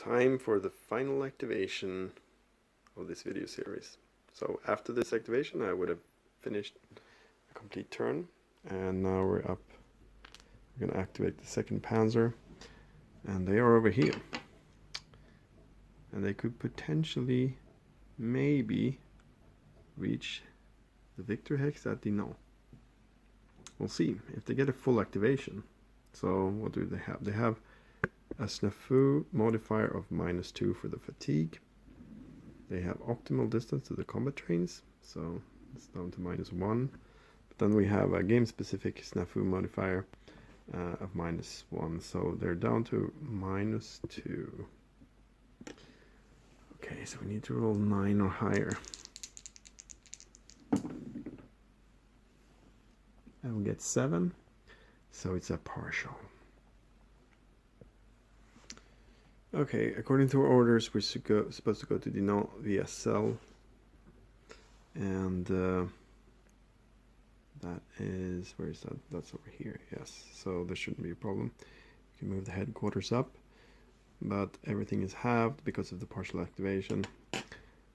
time for the final activation of this video series. So after this activation I would have finished a complete turn, and now we're up. We're going to activate the second Panzer, and they are over here. And they could potentially, maybe, reach the Victor Hex at Dinant. We'll see if they get a full activation. So what do they have? They have a snafu modifier of -2 for the fatigue. They have optimal distance to the combat trains, so it's down to -1. But then we have a game-specific snafu modifier of -1, so they're down to -2. Okay, so we need to roll 9 or higher. And we'll get 7, so it's a partial. Okay, according to our orders, we're supposed to go to Dinant via Cell, and that is, where is that? That's over here, yes, so there shouldn't be a problem. You can move the headquarters up, but everything is halved because of the partial activation.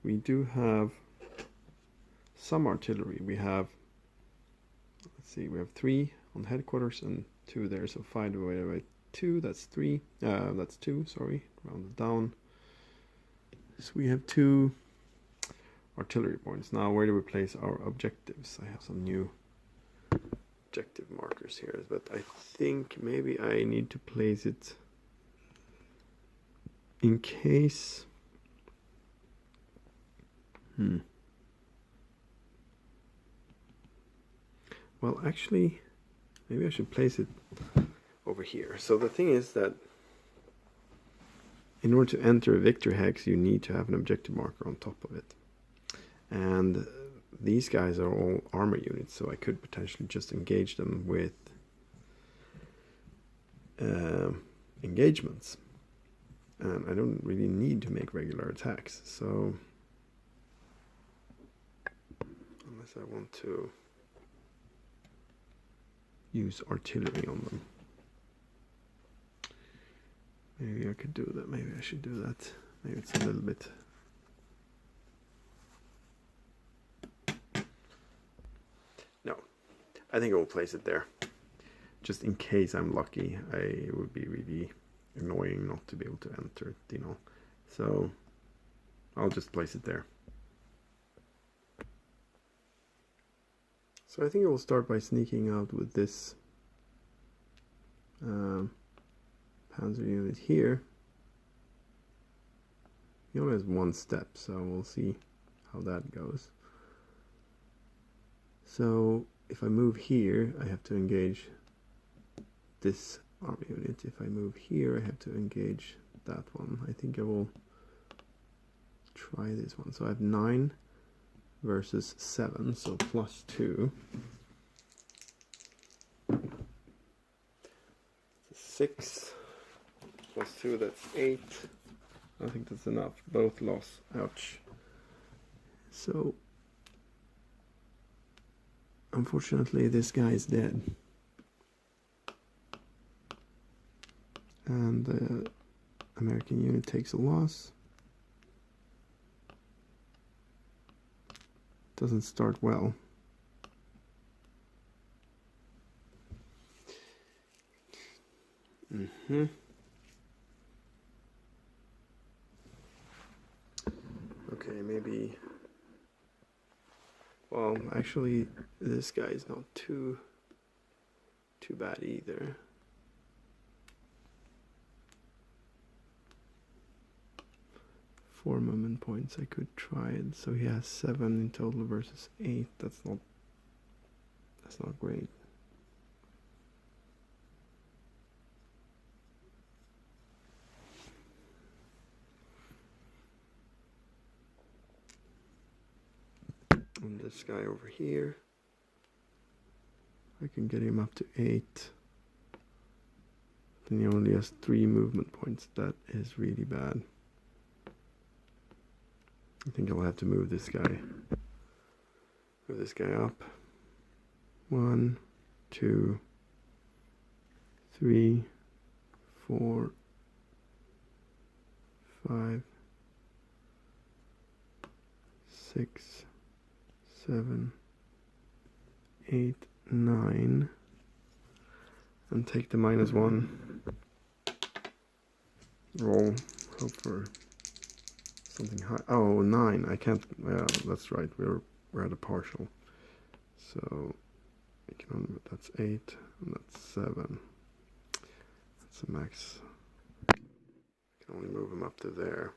We do have some artillery. We have, let's see, we have 3 on the headquarters and 2 there, so 5 divided by 2, that's 3, that's 2, sorry, rounded down. So we have 2 artillery points. Now where do we place our objectives? I have some new objective markers here, but I think maybe I need to place it in case well, actually maybe I should place it over here. So the thing is that in order to enter a Victor Hex, you need to have an objective marker on top of it. And these guys are all armor units, so I could potentially just engage them with engagements. And I don't really need to make regular attacks, so unless I want to use artillery on them. Maybe I could do that. Maybe I should do that. Maybe it's a little bit. No, I think I will place it there. Just in case I'm lucky. It would be really annoying not to be able to enter it, you know. So I'll just place it there. So I think I will start by sneaking out with this Panzer unit here. He only has 1 step, so we'll see how that goes. So if I move here, I have to engage this army unit. If I move here, I have to engage that one. I think I will try this one. So I have 9 versus 7, so +2. 6 +2, that's 8. I think that's enough. Both loss. Ouch. So unfortunately this guy is dead. And the American unit takes a loss. Doesn't start well. Okay, maybe. Well, actually, this guy is not too bad either. Four movement points. I could try it. So he has 7 in total versus 8. That's not great. And this guy over here, I can get him up to 8. Then he only has 3 movement points. That is really bad. I think I'll have to move this guy. Move this guy up. 1, 2, 3, 4, 5, 6, 7, 8, 9, and take the -1. Roll, hope for something high. Oh, 9. I can't. Yeah, that's right. We're at a partial. So you can only. That's 8, and that's 7. That's a max. I can only move him up to there.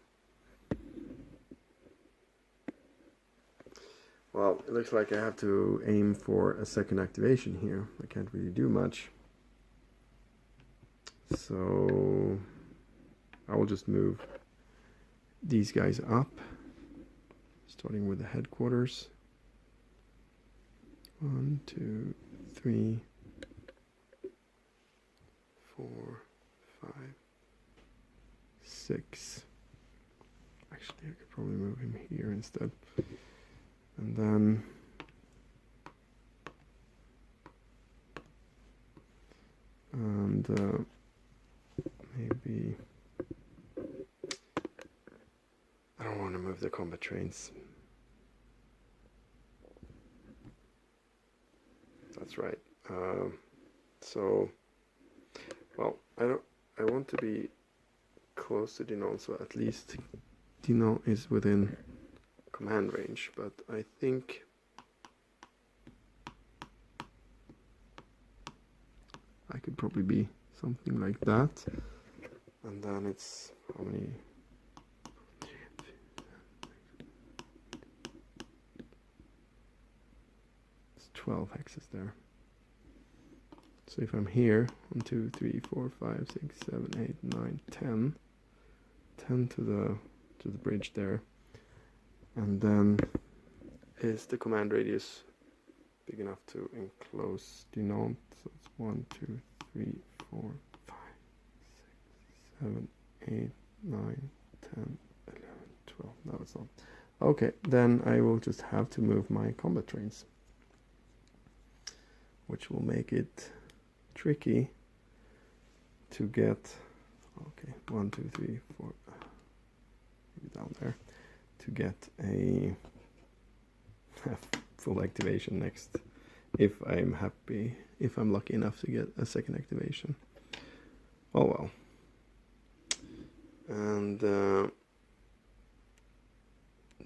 Well, it looks like I have to aim for a second activation here. I can't really do much. So I will just move these guys up, starting with the headquarters. 1, 2, 3, 4, 5, 6. Actually, I could probably move him here instead. And then maybe I don't want to move the combat trains. That's right. So, well, I want to be close to Dinan, so at least Dinan is within command range, but I think I could probably be something like that. And then it's how many? It's 12 hexes there. So if I'm here, 1, 2, 3, 4, 5, 6, 7, 8, 9, 10. 10 to the bridge there. And then is the command radius big enough to enclose Dinan? So it's 1, 2, 3, 4, 5, 6, 7, 8, 9, 10, 11, 12. No, it's not. Okay, then I will just have to move my combat trains, which will make it tricky to get. Okay, 1, 2, 3, 4. Maybe down there. To get a full activation next, if I'm lucky enough to get a second activation. Oh well. And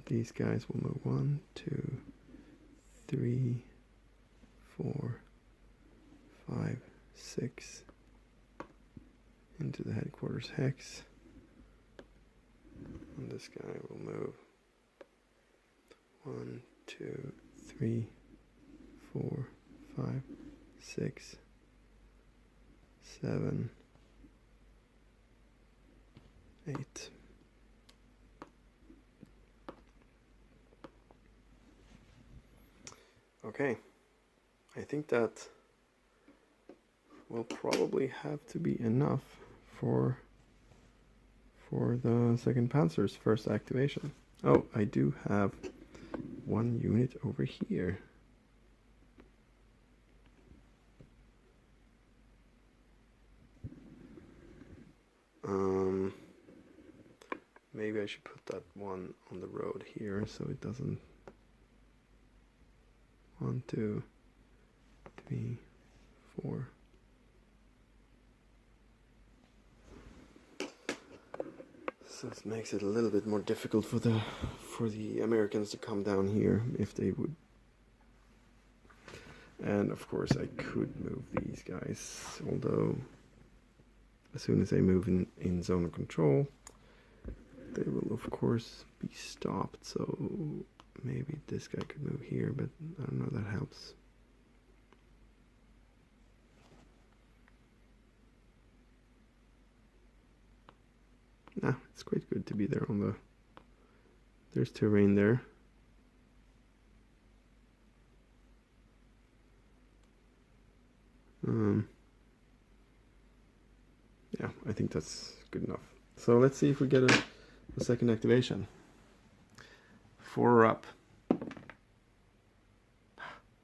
these guys will move 1, 2, 3, 4, 5, 6 into the headquarters hex. And this guy will move 1, 2, 3, 4, 5, 6, 7, 8. Okay, I think that will probably have to be enough for the second Panzer's first activation. Oh, I do have one unit over here. Maybe I should put that one on the road here so it doesn't. 1, 2, 3, 4. So it makes it a little bit more difficult for the Americans to come down here if they would. And of course I could move these guys, although as soon as they move in zone of control, they will of course be stopped. So maybe this guy could move here, but I don't know if that helps. Nah, it's quite good to be there on the. There's terrain there. Yeah, I think that's good enough. So let's see if we get a second activation. 4 up.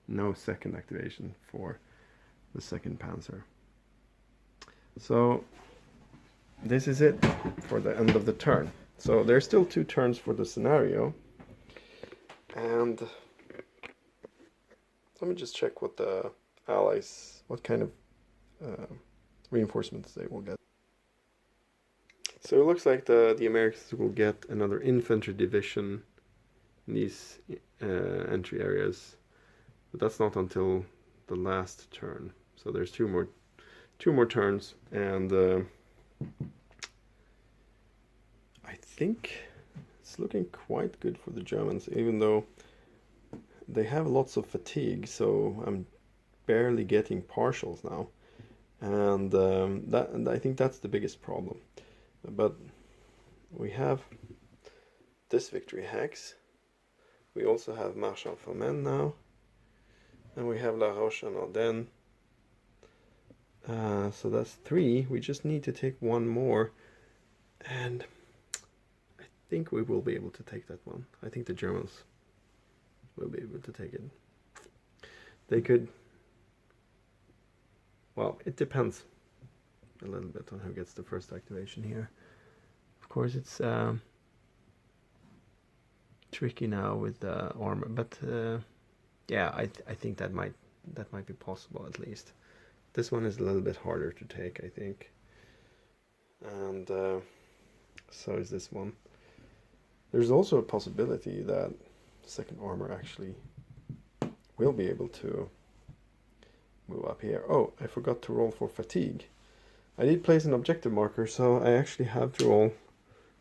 No second activation for the second Panzer. So this is it for the end of the turn. So there's still 2 turns for the scenario. And let me just check what the Allies, what kind of reinforcements they will get. So it looks like the Americans will get another infantry division in these entry areas, but that's not until the last turn. So there's two more turns, and I think it's looking quite good for the Germans, even though they have lots of fatigue. So I'm barely getting partials now, and I think that's the biggest problem. But we have this victory hex. We also have Marche en Famenne now, and we have La Roche en Ardennes. So that's 3. We just need to take 1 more, and I think we will be able to take that one. I think the Germans will be able to take it. They could, well, it depends a little bit on who gets the first activation here. Of course, it's tricky now with the armor, but yeah, I think that might be possible at least. This one is a little bit harder to take, I think, and so is this one. There's also a possibility that second armor actually will be able to move up here. Oh, I forgot to roll for fatigue. I did place an objective marker, so I actually have to roll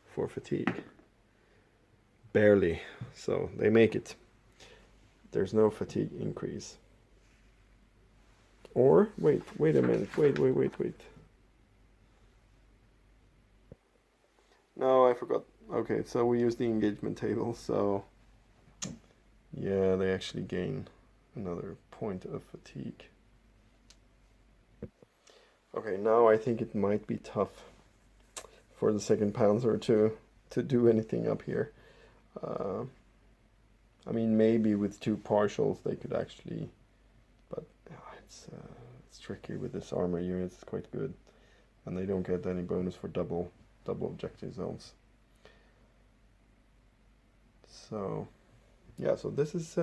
for fatigue. Barely, so they make it. There's no fatigue increase. Or, wait a minute, wait. No, I forgot. Okay, so we use the engagement table, so yeah, they actually gain another point of fatigue. Okay, now I think it might be tough for the second Panzer to do anything up here. I mean, maybe with 2 partials they could actually, but it's tricky with this armor unit. It's quite good, and they don't get any bonus for double objective zones. So yeah, so this is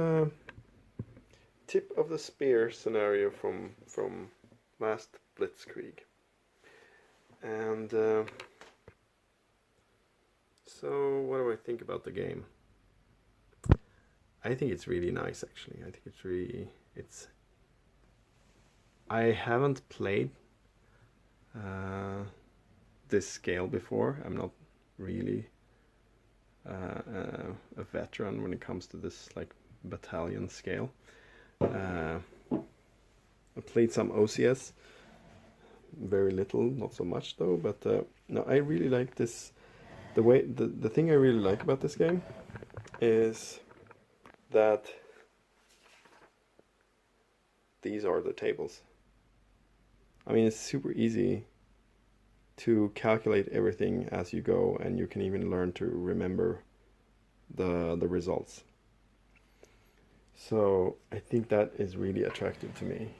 tip of the spear scenario from Last Blitzkrieg, and so what do I think about the game? I think it's really nice, actually. I think I haven't played this scale before. I'm not really a veteran when it comes to this like battalion scale. I played some OCS, very little, not so much though, but no, I really like this. The thing I really like about this game is that these are the tables. I mean, it's super easy to calculate everything as you go, and you can even learn to remember the results. So I think that is really attractive to me.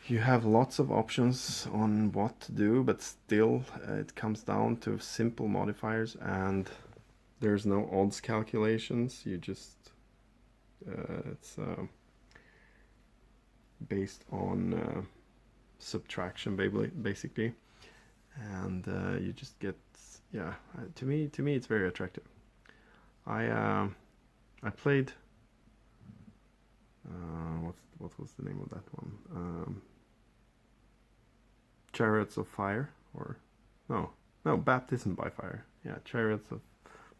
You have lots of options on what to do, but still it comes down to simple modifiers, and there's no odds calculations. You just it's based on subtraction basically, and you just get, yeah, to me it's very attractive. I played what was the name of that one? Chariots of Fire, or no, Baptism by Fire. Yeah, Chariots of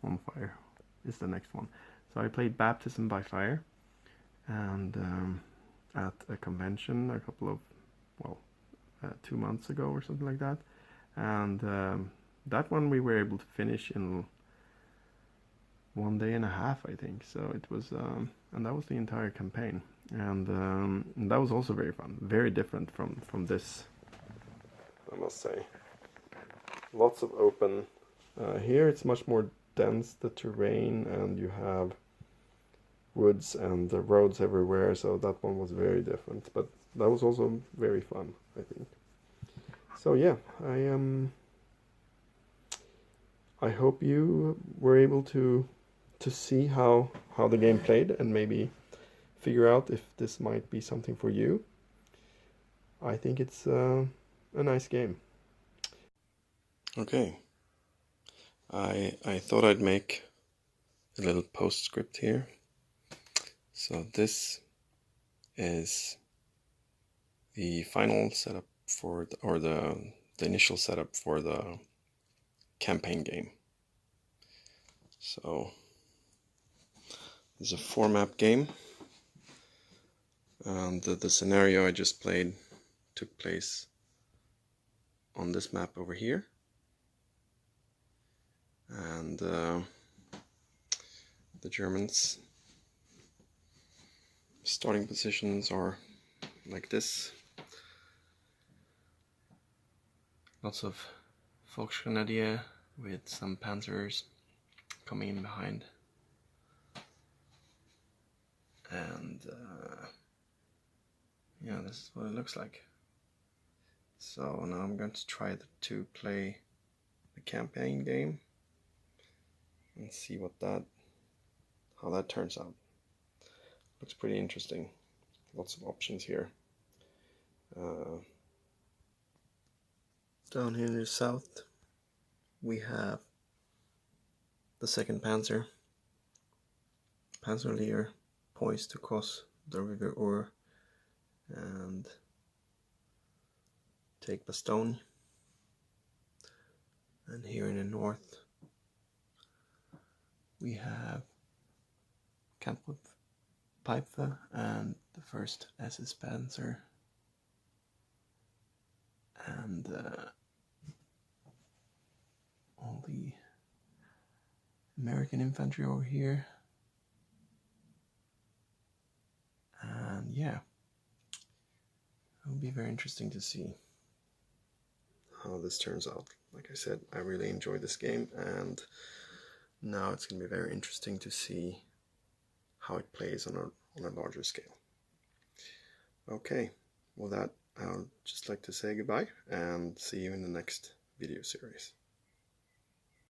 on Fire is the next one. So I played Baptism by Fire, and at a convention a couple of 2 months ago or something like that, and that one we were able to finish in 1 day and a half, I think. So it was and that was the entire campaign, and that was also very fun, very different from this, I must say. Lots of open. Here it's much more dense, the terrain, and you have woods and the roads everywhere, so that one was very different, but that was also very fun, I think. So yeah, I hope you were able to see how the game played and maybe figure out if this might be something for you. I think it's a nice game. Okay, I thought I'd make a little postscript here. So this is the final setup for the initial setup for the campaign game. So it's a 4-map game, and the scenario I just played took place on this map over here, and the Germans' starting positions are like this. Lots of Volksgrenadier with some Panzers coming in behind, and yeah, this is what it looks like. So now I'm going to try to play the campaign game and see how that turns out. Looks pretty interesting. Lots of options here. Down here in the south we have the 2nd Panzer poised to cross the river Our and take Bastogne. And here in the north we have Kampfpfeife and the 1st SS Panzer, and all the American infantry over here. And yeah, it will be very interesting to see how this turns out. Like I said, I really enjoyed this game, and now it's going to be very interesting to see how it plays on a larger scale. Okay, with that, I'll just like to say goodbye and see you in the next video series.